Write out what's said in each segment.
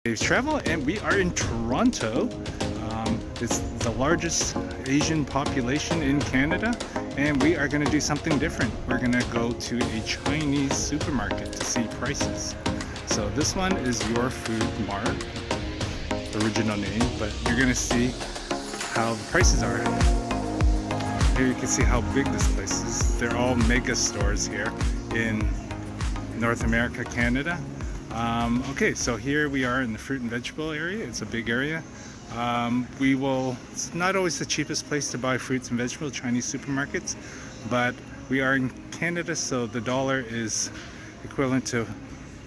Dave's Travel, and we are in Toronto. It's the largest Asian population in Canada, and we are going to do something different. We're going to go to a Chinese supermarket to see prices. So this one is Your Food Mart, original name, but you're going to see how the prices are. Here you can see how big this place is. They're all mega stores here in North America, Canada. Okay, so here we are in the fruit and vegetable area. It's a big area. It's not always the cheapest place to buy fruits and vegetables, Chinese supermarkets, but we are in Canada, so the dollar is equivalent to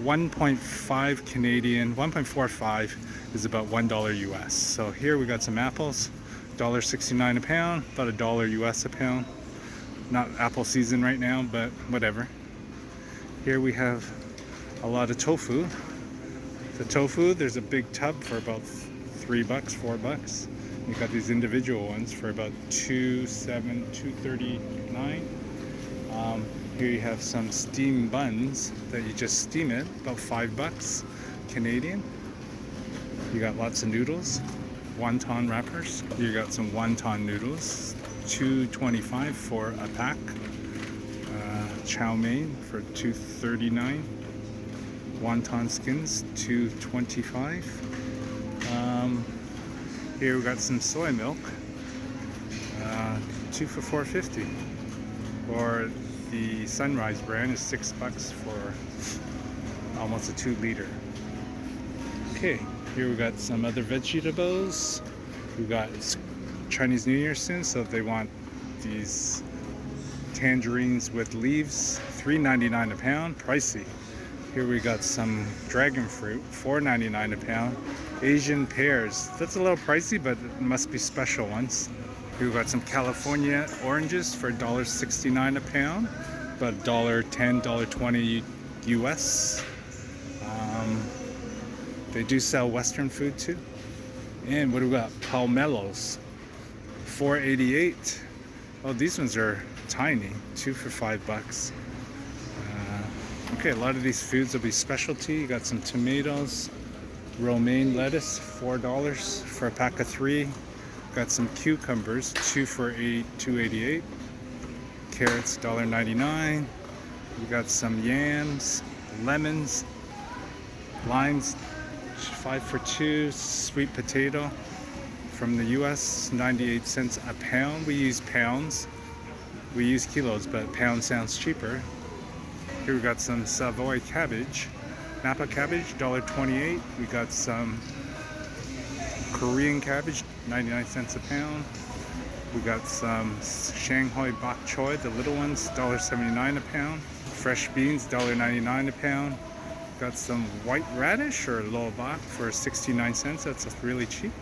1.5 Canadian, 1.45 is about $1 US. So here we got some apples, $1.69 a pound, about $1 US a pound. Not apple season right now, but whatever. Here we have a lot of tofu. The tofu, there's a big tub for about $3, $4. You got these individual ones for about $2.39. Here you have some steamed buns that you just steam it, about $5 Canadian. You got lots of noodles, wonton wrappers. You got some wonton noodles, $2.25 for a pack. Chow mein for $2.39. Wonton skins, $2.25. Here we got some soy milk, 2 for $4.50. Or the Sunrise brand is $6 for almost a 2 liter. Okay, here we got some other vegetables. We got Chinese New Year soon, so if they want these tangerines with leaves, $3.99 a pound, pricey. Here we got some dragon fruit, $4.99 a pound. Asian pears, that's a little pricey, but it must be special ones. Here we got some California oranges for $1.69 a pound, about $1.10, $1.20 US. They do sell Western food too. And what do we got? Palmettos, $4.88. Oh, these ones are tiny, 2 for $5. Okay, a lot of these foods will be specialty. You got some tomatoes, romaine lettuce, $4 for a pack of 3. Got some cucumbers, 2 for $2.88. Carrots, $1.99. We got some yams, lemons, limes, 5 for 2. Sweet potato from the US, 98 cents a pound. We use pounds. We use kilos, but pound sounds cheaper. Here we got some Savoy cabbage, Napa cabbage, $1.28. We got some Korean cabbage, 99 cents a pound. We got some Shanghai bok choy, the little ones, $1.79 a pound. Fresh beans, $1.99 a pound. Got some white radish or low bok for 69 cents. That's really cheap.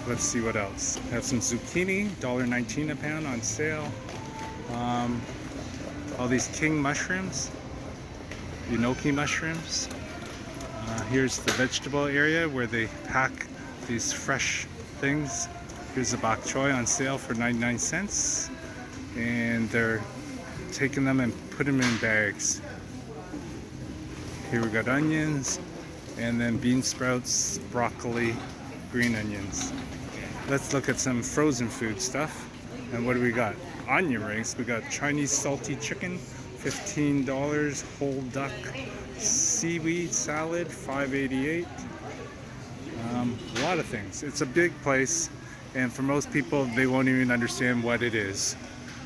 Let's see what else. Have some zucchini, $1.19 a pound on sale. All these king mushrooms, enoki mushrooms. Here's the vegetable area where they pack these fresh things. Here's the bok choy on sale for 99 cents. And they're taking them and putting them in bags. Here we got onions, and then bean sprouts, broccoli, green onions. Let's look at some frozen food stuff. And what do we got? Onion rings. We got Chinese salty chicken, $15. Whole duck seaweed salad, $5.88. A lot of things. It's a big place, and for most people, they won't even understand what it is.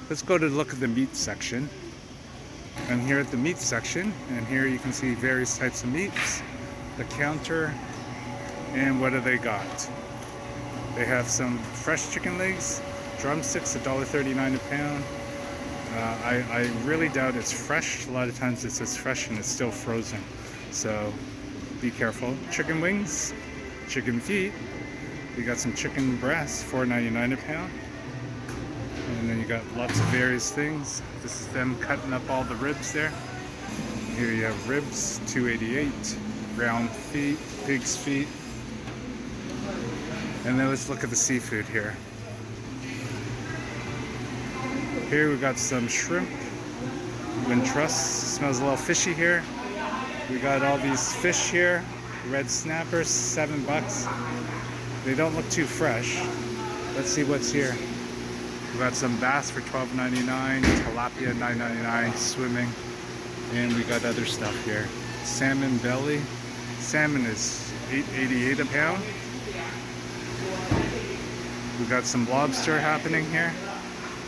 Let's go to look at the meat section. I'm here at the meat section, and here you can see various types of meats, the counter, and what do they got? They have some fresh chicken legs, drumsticks, $1.39 a pound. I really doubt it's fresh. A lot of times it says fresh and it's still frozen, so be careful. Chicken wings, chicken feet. You got some chicken breasts, $4.99 a pound. And then you got lots of various things. This is them cutting up all the ribs there. Here you have ribs, $2.88. Ground feet, pig's feet. And then let's look at the seafood here. Here we got some shrimp, Wintrust. Smells a little fishy here. We got all these fish here. Red snappers, $7. They don't look too fresh. Let's see what's here. We got some bass for $12.99, tilapia $9.99, swimming, and we got other stuff here. Salmon belly. Salmon is $8.88 a pound. We got some lobster happening here.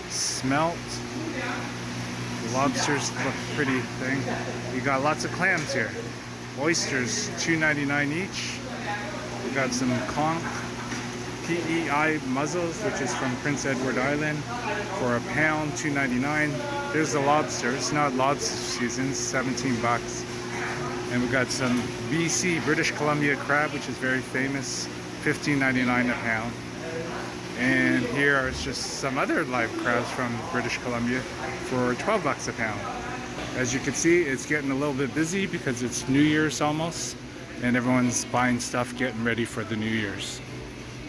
Smelt. The lobsters look pretty thing. We got lots of clams here. Oysters, $2.99 each. We got some conch PEI mussels, which is from Prince Edward Island, for a pound, $2.99. There's the lobster. It's not lobster season, $17. And we got some BC, British Columbia crab, which is very famous, $15.99 a pound. And here are just some other live crabs from British Columbia for $12 a pound. As you can see, it's getting a little bit busy because it's New Year's almost, and everyone's buying stuff, getting ready for the New Year's.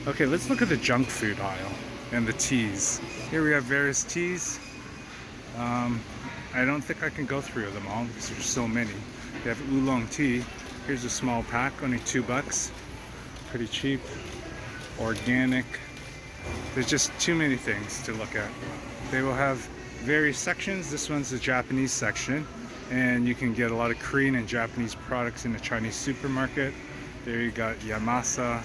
Okay, let's look at the junk food aisle and the teas. Here we have various teas. I don't think I can go through them all because there's so many. We have oolong tea. Here's a small pack, only $2. Pretty cheap. Organic. There's just too many things to look at. They will have various sections. This one's the Japanese section, and you can get a lot of Korean and Japanese products in the Chinese supermarket. There you got Yamasa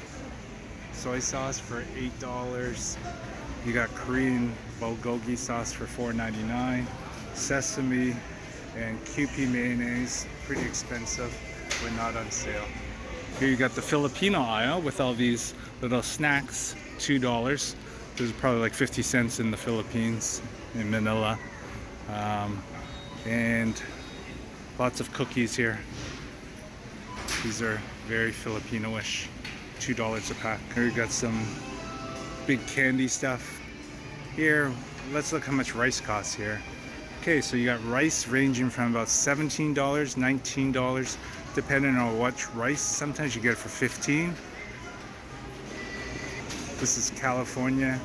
soy sauce for $8. You got Korean bulgogi sauce for $4.99. Sesame and Kewpie mayonnaise, pretty expensive when not on sale. Here you got the Filipino aisle with all these little snacks, $2. There's probably like 50 cents in the Philippines, in Manila. And lots of cookies here. These are very Filipino-ish, $2 a pack. Here you got some big candy stuff. Here, let's look how much rice costs here. Okay, so you got rice ranging from about $17, $19, depending on what rice. Sometimes you get it for $15. This is California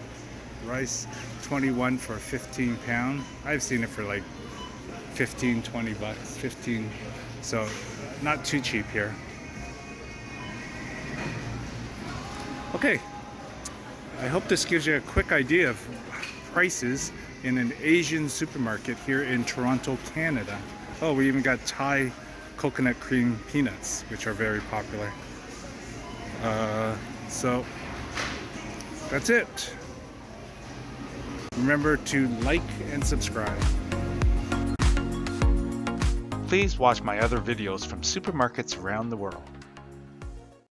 rice, $21 for a 15 pound. I've seen it for like $15, $20, 15. So not too cheap here. Okay, I hope this gives you a quick idea of prices in an Asian supermarket here in Toronto, Canada. Oh, we even got Thai coconut cream peanuts, which are very popular. So that's it. Remember to like and subscribe. Please watch my other videos from supermarkets around the world.